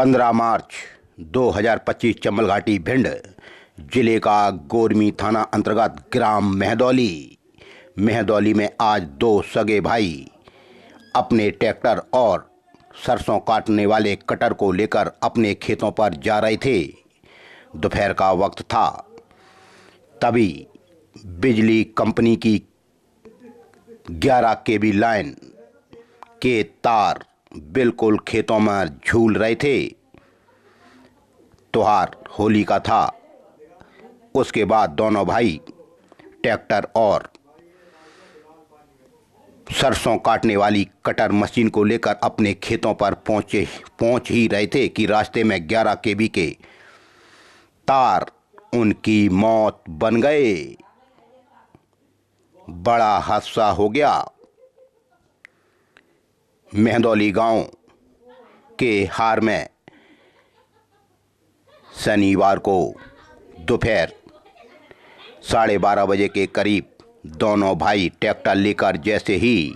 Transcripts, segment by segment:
15 मार्च 2025 चंबल घाटी भिंड जिले का गोरमी थाना अंतर्गत ग्राम मेहदौली में आज दो सगे भाई अपने ट्रैक्टर और सरसों काटने वाले कटर को लेकर अपने खेतों पर जा रहे थे। दोपहर का वक्त था, तभी बिजली कंपनी की 11 केवी लाइन के तार बिल्कुल खेतों में झूल रहे थे। त्योहार होली का था। उसके बाद दोनों भाई ट्रैक्टर और सरसों काटने वाली कटर मशीन को लेकर अपने खेतों पर पहुंच ही रहे थे कि रास्ते में 11 केवी के तार उनकी मौत बन गए। बड़ा हादसा हो गया। मेहदौली गांव के हार में शनिवार को दोपहर 12:30 बजे के करीब दोनों भाई ट्रैक्टर लेकर जैसे ही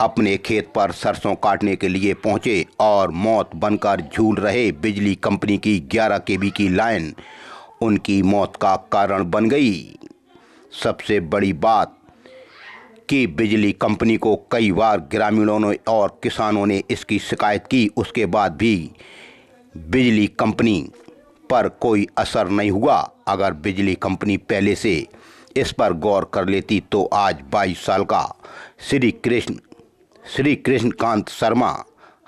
अपने खेत पर सरसों काटने के लिए पहुंचे और मौत बनकर झूल रहे बिजली कंपनी की 11 केवी की लाइन उनकी मौत का कारण बन गई। सबसे बड़ी बात कि बिजली कंपनी को कई बार ग्रामीणों ने और किसानों ने इसकी शिकायत की, उसके बाद भी बिजली कंपनी पर कोई असर नहीं हुआ। अगर बिजली कंपनी पहले से इस पर गौर कर लेती तो आज 22 साल का श्री कृष्णकांत शर्मा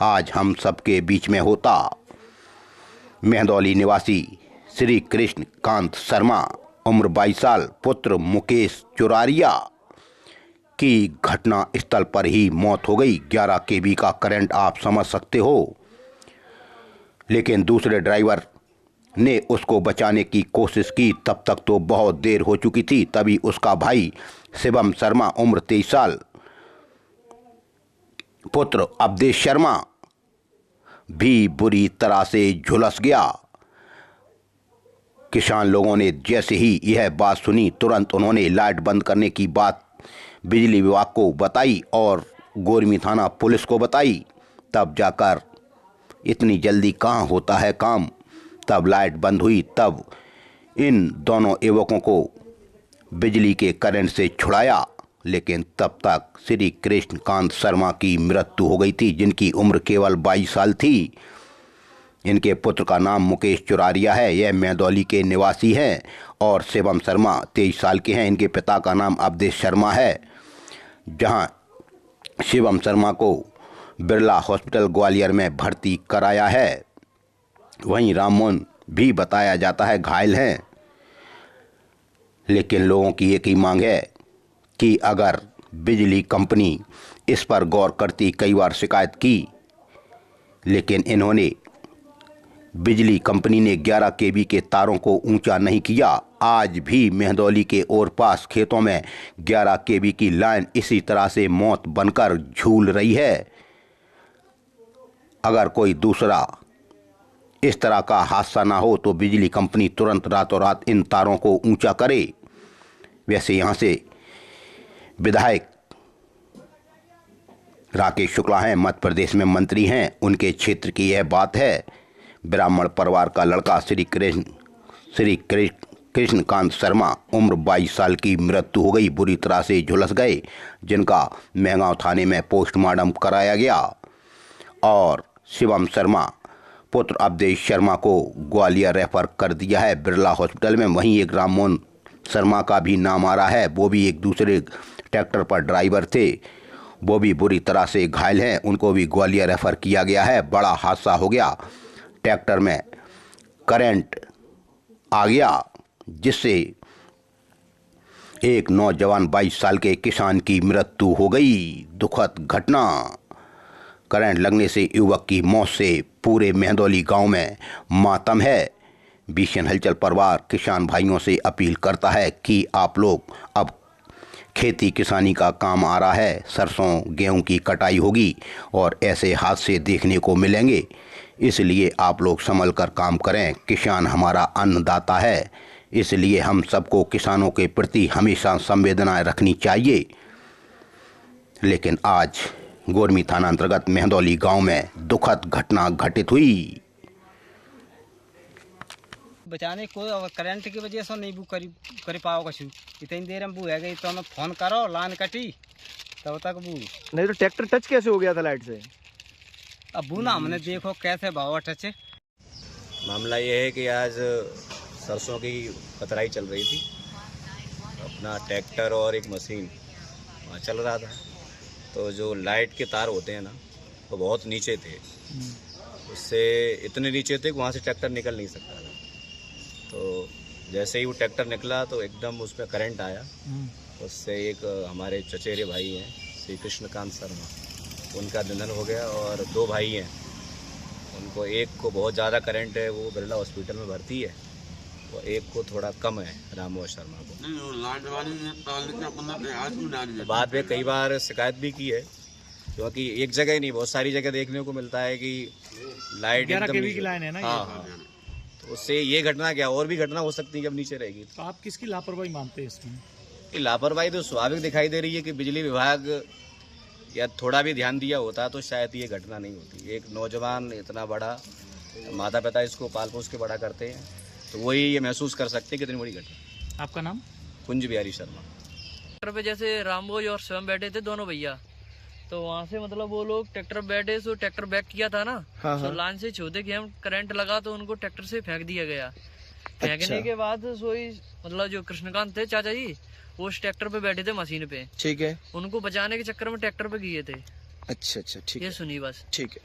आज हम सबके बीच में होता। मेहदौली निवासी श्री कृष्णकांत शर्मा उम्र 22 साल, पुत्र मुकेश चुरारिया की घटना स्थल पर ही मौत हो गई। 11 केवी का करंट आप समझ सकते हो, लेकिन दूसरे ड्राइवर ने उसको बचाने की कोशिश की। तब तक तो बहुत देर हो चुकी थी। तभी उसका भाई शिवम शर्मा उम्र 23 साल, पुत्र अवधेश शर्मा भी बुरी तरह से झुलस गया। किसान लोगों ने जैसे ही यह बात सुनी, तुरंत उन्होंने लाइट बंद करने की बात बिजली विभाग को बताई और गोरमी थाना पुलिस को बताई। तब जाकर, इतनी जल्दी कहाँ होता है काम, तब लाइट बंद हुई। तब इन दोनों युवकों को बिजली के करंट से छुड़ाया, लेकिन तब तक श्री कृष्णकांत शर्मा की मृत्यु हो गई थी, जिनकी उम्र केवल 22 साल थी। इनके पुत्र का नाम मुकेश चुरारिया है, यह मेहदौली के निवासी हैं, और शिवम शर्मा 23 साल के हैं। इनके पिता का नाम अवधेश शर्मा है। जहां शिवम शर्मा को बिरला हॉस्पिटल ग्वालियर में भर्ती कराया है, वहीं राममोहन भी बताया जाता है घायल हैं। लेकिन लोगों की एक ही मांग है कि अगर बिजली कंपनी इस पर गौर करती, कई बार शिकायत की, लेकिन इन्होंने बिजली कंपनी ने 11 केवी के तारों को ऊंचा नहीं किया। आज भी मेहदौली के और पास खेतों में 11 केवी की लाइन इसी तरह से मौत बनकर झूल रही है। अगर कोई दूसरा इस तरह का हादसा ना हो तो बिजली कंपनी तुरंत रातों रात इन तारों को ऊंचा करे। वैसे यहाँ से विधायक राकेश शुक्ला हैं, मध्य प्रदेश में मंत्री हैं, उनके क्षेत्र की यह बात है। ब्राह्मण परिवार का लड़का श्री कृष्णकांत शर्मा उम्र 22 साल की मृत्यु हो गई, बुरी तरह से झुलस गए, जिनका महगांव थाने में पोस्टमार्टम कराया गया। और शिवम शर्मा पुत्र अवधेश शर्मा को ग्वालियर रेफर कर दिया है बिरला हॉस्पिटल में। वहीं एक राममोहन शर्मा का भी नाम आ रहा है, वो भी एक दूसरे ट्रैक्टर पर ड्राइवर थे, वो भी बुरी तरह से घायल हैं, उनको भी ग्वालियर रेफर किया गया है। बड़ा हादसा हो गया। ट्रैक्टर में करंट आ गया, जिससे एक नौजवान 22 साल के किसान की मृत्यु हो गई। दुखद घटना। करंट लगने से युवक की मौत से पूरे मेहदौली गांव में मातम है। बीशन हलचल परिवार किसान भाइयों से अपील करता है कि आप लोग, अब खेती किसानी का काम आ रहा है, सरसों गेहूं की कटाई होगी और ऐसे हादसे देखने को मिलेंगे, इसलिए आप लोग संभल कर काम करें। किसान हमारा अन्नदाता है, इसलिए हम सबको किसानों के प्रति हमेशा संवेदनाएं रखनी चाहिए। लेकिन आज गोरमी थाना अंतर्गत मेहदौली गांव में दुखद घटना घटित हुई। बचाने को करंट की वजह से नहीं वो कर पाओ कछु इतनी देर में वो है गई तो हमें फोन करो लाइन कटी तब तक वो नहीं तो ट्रैक्टर टच कैसे हो गया था लाइट से? अब वो ना हमने देखो कैसे भाव टच। मामला ये है कि आज सरसों की कतराई चल रही थी, अपना ट्रैक्टर और एक मशीन वहाँ चल रहा था, तो जो लाइट के तार होते हैं ना वो बहुत नीचे थे, उससे इतने नीचे थे कि वहाँ से ट्रैक्टर निकल नहीं सकता था। तो जैसे ही वो ट्रैक्टर निकला तो एकदम उस पर करंट आया, उससे एक हमारे चचेरे भाई हैं श्री कृष्णकांत शर्मा, उनका निधन हो गया और 2 भाई हैं, उनको एक को बहुत ज़्यादा करंट है, वो बिरला हॉस्पिटल में भर्ती है, और एक को थोड़ा कम है, रामोद शर्मा को। बाद में कई बार शिकायत भी की है, क्योंकि एक जगह ही नहीं बहुत सारी जगह देखने को मिलता है कि लाइट एकदम केवी की लाइन है ना। हाँ, तो उससे ये घटना क्या और भी घटना हो सकती है जब नीचे रहेगी। तो आप किसकी लापरवाही मानते हैं इसमें? ये लापरवाही तो स्वाभाविक दिखाई दे रही है कि बिजली विभाग या थोड़ा भी ध्यान दिया होता तो शायद ये घटना नहीं होती। एक नौजवान इतना बड़ा, माता पिता इसको पाल पोस के बड़ा करते हैं, तो वही ये महसूस कर सकते हैं कितनी बड़ी घटना। आपका नाम? कुंज बिहारी शर्मा। ट्रैक्टर पे जैसे रामभोज और स्वयं बैठे थे दोनों भैया, तो वहाँ से मतलब वो लोग ट्रैक्टर बैठे तो ट्रैक्टर बैक किया था ना, तो लाइन से छोटे के हम करंट लगा तो उनको ट्रैक्टर से फेंक दिया गया। फेंकने के बाद सोई मतलब जो कृष्णकांत थे चाचा जी, वो उस ट्रैक्टर पे बैठे थे मशीन पे, ठीक है। उनको बचाने के चक्कर में ट्रैक्टर पे गिरे थे। अच्छा ठीक ये सुनी बस। ठीक है।